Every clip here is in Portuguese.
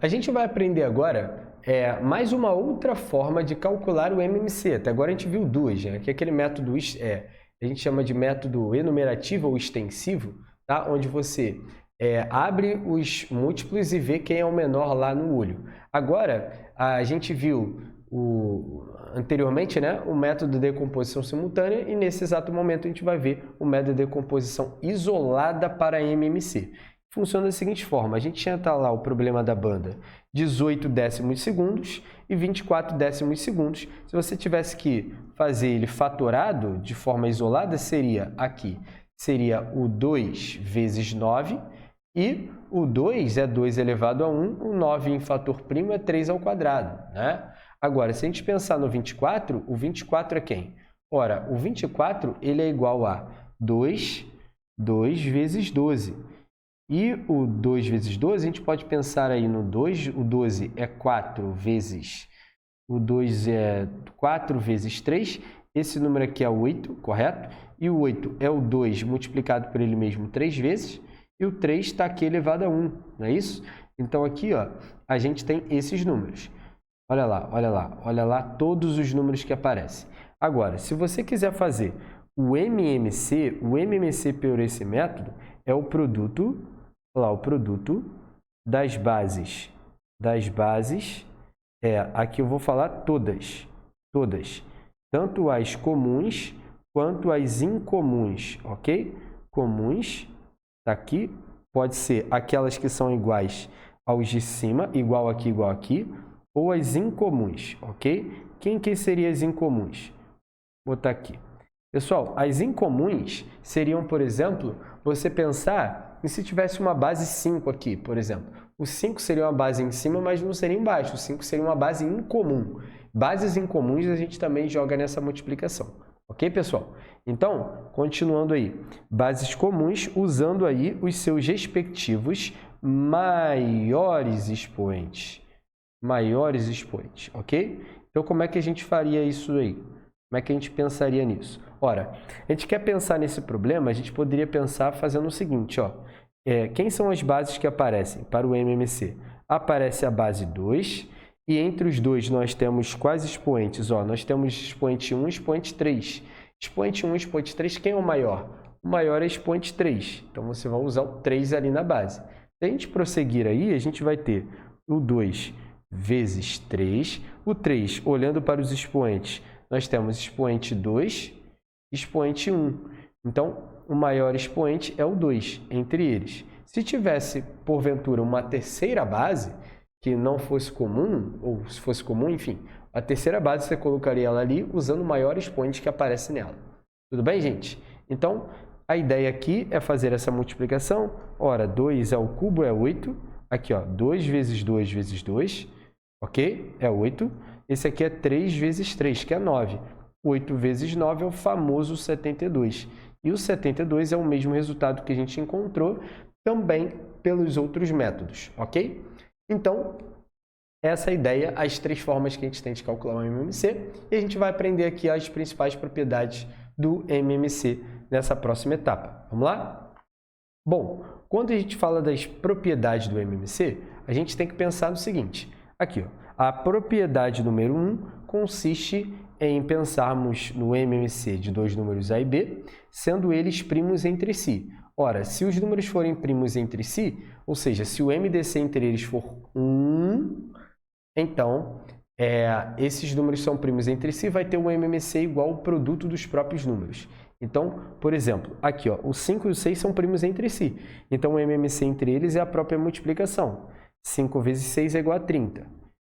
a gente vai aprender agora mais uma outra forma de calcular o MMC. Até agora a gente viu duas, né? Que é aquele método, a gente chama de método enumerativo ou extensivo, tá? Onde você abre os múltiplos e vê quem é o menor lá no olho. Agora, a gente viu anteriormente, né, o método de decomposição simultânea e nesse exato momento a gente vai ver o método de decomposição isolada para MMC. Funciona da seguinte forma, a gente tinha lá o problema da banda 18 décimos segundos e 24 décimos segundos. Se você tivesse que fazer ele fatorado de forma isolada, seria o 2 vezes 9 e o 2 é 2 elevado a 1, o 9 em fator primo é 3 ao quadrado, né? Agora, se a gente pensar no 24, o 24 é quem? Ora, o 24 ele é igual a 2 vezes 12. E o 2 vezes 12, a gente pode pensar aí no 2, o 12 é 4 vezes... O 2 é 4 vezes 3, esse número aqui é 8, correto? E o 8 é o 2 multiplicado por ele mesmo 3 vezes, e o 3 está aqui elevado a 1, não é isso? Então, aqui ó, a gente tem esses números. Olha lá todos os números que aparecem. Agora, se você quiser fazer o MMC por esse método é o produto, o produto das bases. Aqui eu vou falar todas, tanto as comuns quanto as incomuns, ok? Comuns, tá aqui, pode ser aquelas que são iguais aos de cima, igual aqui, ou as incomuns, ok? Quem que seriam as incomuns? Vou botar aqui. Pessoal, as incomuns seriam, por exemplo, você pensar em se tivesse uma base 5 aqui, por exemplo. O 5 seria uma base em cima, mas não seria embaixo. O 5 seria uma base incomum. Bases incomuns a gente também joga nessa multiplicação. Ok, pessoal? Então, continuando aí. Bases comuns usando aí os seus respectivos maiores expoentes. Ok? Então, como é que a gente faria isso aí? Como é que a gente pensaria nisso? Ora, a gente quer pensar nesse problema, a gente poderia pensar fazendo o seguinte, ó. Quem são as bases que aparecem para o MMC? Aparece a base 2, e entre os dois nós temos quais expoentes? Ó, nós temos expoente 1 e expoente 3. Expoente 1 e expoente 3, quem é o maior? O maior é expoente 3, então você vai usar o 3 ali na base. Se a gente prosseguir aí, a gente vai ter o 2 vezes 3. O 3, olhando para os expoentes, nós temos expoente 2 e expoente 1. Então, o maior expoente é o 2 entre eles. Se tivesse, porventura, uma terceira base, que não fosse comum, ou se fosse comum, enfim, a terceira base você colocaria ela ali usando o maior expoente que aparece nela. Tudo bem, gente? Então, a ideia aqui é fazer essa multiplicação. Ora, 2 ao cubo é 8. Aqui, ó, 2 vezes 2 vezes 2, ok? É 8. Esse aqui é 3 vezes 3, que é 9. 8 vezes 9 é o famoso 72. E o 72 é o mesmo resultado que a gente encontrou também pelos outros métodos, ok? Então, essa é a ideia, as três formas que a gente tem de calcular o MMC. E a gente vai aprender aqui as principais propriedades do MMC nessa próxima etapa. Vamos lá? Bom, quando a gente fala das propriedades do MMC, a gente tem que pensar no seguinte. Aqui, ó, a propriedade número 1 consiste em pensarmos no MMC de dois números A e B, sendo eles primos entre si. Ora, se os números forem primos entre si, ou seja, se o MDC entre eles for 1, então esses números são primos entre si, vai ter um MMC igual ao produto dos próprios números. Então, por exemplo, aqui ó, o 5 e o 6 são primos entre si. Então, o MMC entre eles é a própria multiplicação. 5 vezes 6 é igual a 30.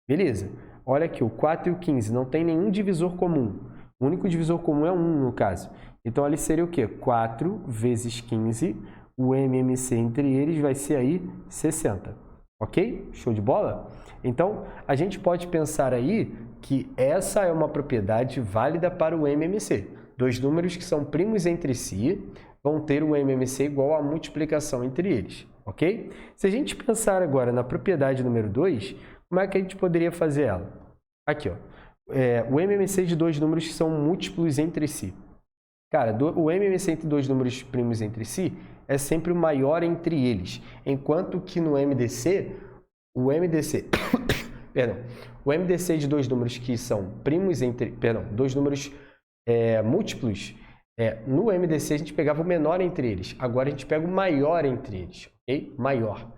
Beleza? Olha aqui, o 4 e o 15 não tem nenhum divisor comum. O único divisor comum é 1, no caso. Então, ali seria o quê? 4 vezes 15. O MMC entre eles vai ser aí 60. Ok? Show de bola? Então, a gente pode pensar aí que essa é uma propriedade válida para o MMC. Dois números que são primos entre si vão ter o MMC igual à multiplicação entre eles. Ok? Se a gente pensar agora na propriedade número 2, como é que a gente poderia fazer ela? Aqui, ó. O MMC de dois números que são múltiplos entre si. Cara, o MMC entre dois números primos entre si é sempre o maior entre eles, enquanto que no MDC o MDC, perdão, o MDC de dois números que são primos entre, perdão, dois números múltiplos, no MDC a gente pegava o menor entre eles, agora a gente pega o maior entre eles, ok? Maior.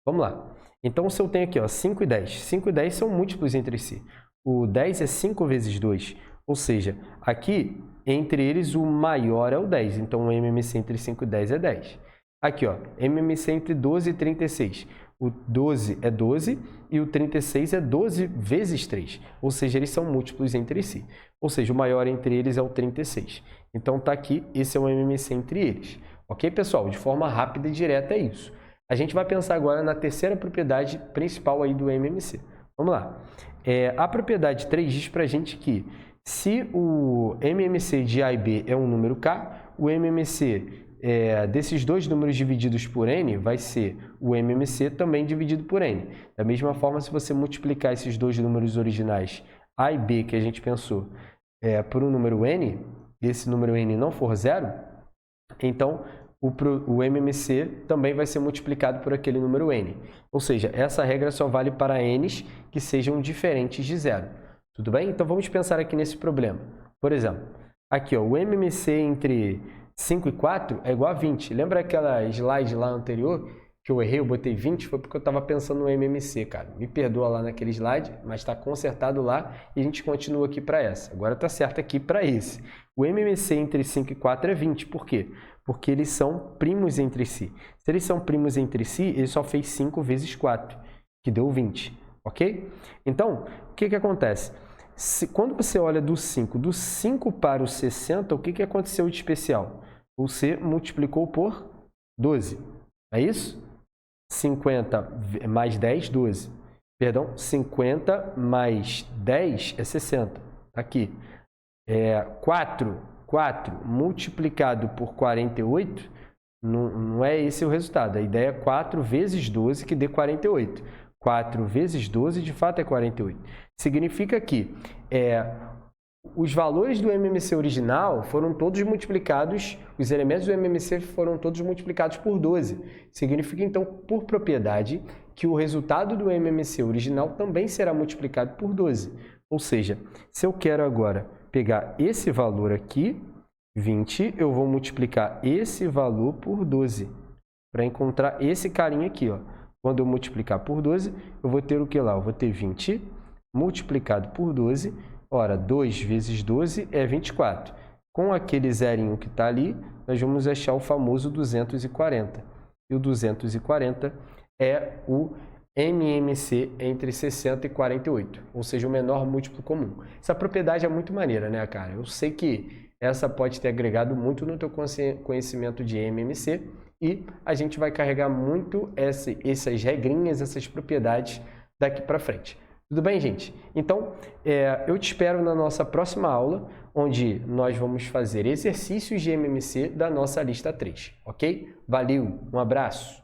Vamos lá. Então, se eu tenho aqui, ó, 5 e 10, 5 e 10 são múltiplos entre si. O 10 é 5 vezes 2, ou seja, aqui, entre eles, o maior é o 10, então o MMC entre 5 e 10 é 10. Aqui, ó, MMC entre 12 e 36. O 12 é 12 e o 36 é 12 vezes 3, ou seja, eles são múltiplos entre si. Ou seja, o maior entre eles é o 36. Então, tá aqui, esse é o MMC entre eles. Ok, pessoal? De forma rápida e direta é isso. A gente vai pensar agora na terceira propriedade principal aí do MMC. Vamos lá. A propriedade 3 diz pra gente que se o MMC de A e B é um número K, o MMC desses dois números divididos por n vai ser o MMC também dividido por n. Da mesma forma, se você multiplicar esses dois números originais A e B que a gente pensou por um número n, e esse número n não for zero, então o MMC também vai ser multiplicado por aquele número n. Ou seja, essa regra só vale para n's que sejam diferentes de zero. Tudo bem? Então vamos pensar aqui nesse problema. Por exemplo, aqui ó, o MMC entre 5 e 4 é igual a 20. Lembra aquela slide lá anterior que eu errei, eu botei 20? Foi porque eu estava pensando no MMC, cara. Me perdoa lá naquele slide, mas está consertado lá e a gente continua aqui para essa. Agora está certo aqui para esse. O MMC entre 5 e 4 é 20. Por quê? Porque eles são primos entre si. Se eles são primos entre si, ele só fez 5 vezes 4, que deu 20. Ok? Então, o que acontece? Quando você olha do 5 para o 60, o que aconteceu de especial? Você multiplicou por 12. É isso? 50 mais 10, 12. Perdão, 50 mais 10 é 60. Aqui. 4 multiplicado por 48, não é esse o resultado. A ideia é 4 vezes 12 que dê 48. 4 vezes 12, de fato, é 48. Significa que os valores do MMC original foram todos multiplicados, os elementos do MMC foram todos multiplicados por 12. Significa, então, por propriedade, que o resultado do MMC original também será multiplicado por 12. Ou seja, se eu quero agora pegar esse valor aqui, 20, eu vou multiplicar esse valor por 12, para encontrar esse carinha aqui, ó. Quando eu multiplicar por 12, eu vou ter o que lá? Eu vou ter 20 multiplicado por 12. Ora, 2 vezes 12 é 24. Com aquele zerinho que está ali, nós vamos achar o famoso 240. E o 240 é o MMC entre 60 e 48, ou seja, o menor múltiplo comum. Essa propriedade é muito maneira, né, cara? Eu sei que essa pode ter agregado muito no teu conhecimento de MMC e a gente vai carregar muito essas regrinhas, essas propriedades daqui para frente. Tudo bem, gente? Então, eu te espero na nossa próxima aula, onde nós vamos fazer exercícios de MMC da nossa lista 3, ok? Valeu, um abraço!